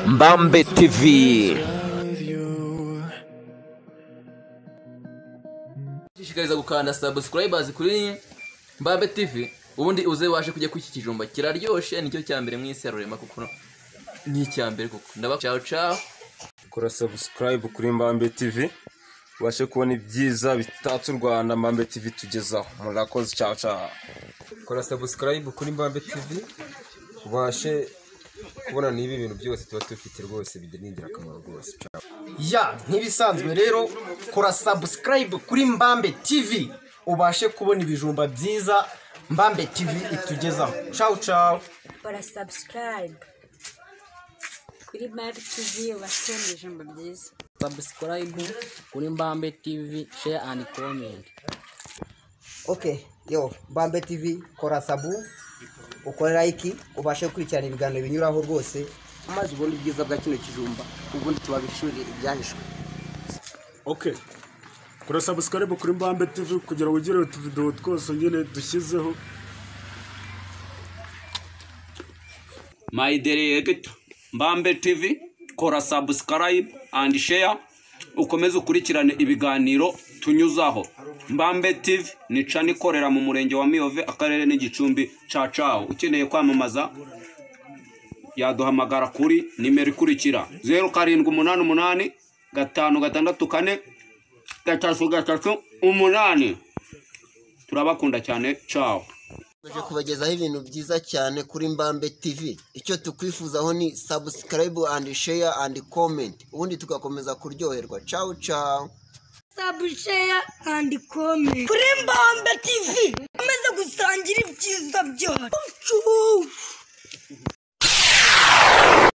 Mbambe TV. Shishikariza gukanda subscribers kuri Mbambe TV ubundi uze waje kujya kwiki kijumba kiraryoshe nicyo cyambere mwisi ya Rurema kuko ni cyambere kuko ndaba ciao kora subscribe kuri Mbambe TV washe kubona ibyiza bitatse u Rwanda. Mbambe TV tugezaho murakoze ciao kora subscribe kuri Mbambe TV washe kubona niba ibintu byose tuba tufite rwose bigira akamaro rwose. Ya ntibisanzwe rero kora subscribe kuri Mbambe TV ubashe kubona ibijumba byiza Mbambe TV itugezaho. Ciao kora subscribe kuri Mbambe TV ubashe ibijumba byiza. Subscribe kuri Mbambe TV, share and comment. Okay, yo Mbambe TV kora sabu ukora like ubashe kurikirana ibiganiro binyuraho rwose amazi ubundi bwiza bwa kino kijumba ubundi tubabishurira ibyahishwe. Okay, kora subscribe kuri Mbambe TV kugira ugire utuvideo twose nyine dushyizeho. My delegate Mbambe TV kora subscribe and share ukomeze ukurikirane ibiganiro tunyuzaho. Mbambe TV ni cani ikorera mu murenge wa Miyove akarere n'Igicumbi. Ciao ukeneye kwamamaza yaduhamagara kuri nimero ikurikira 0788 564 338. Turabakunda cyane. Ciao. Tuje kubagezaho ibintu byiza cyane kuri Mbambe TV. Icyo tukwifuzaho ni subscribe and share and comment ubundi tugakomeza kuryoherwa. Ciao Share and comment kuri Mbambe TV. Komeza gusangira ibyiza byacu.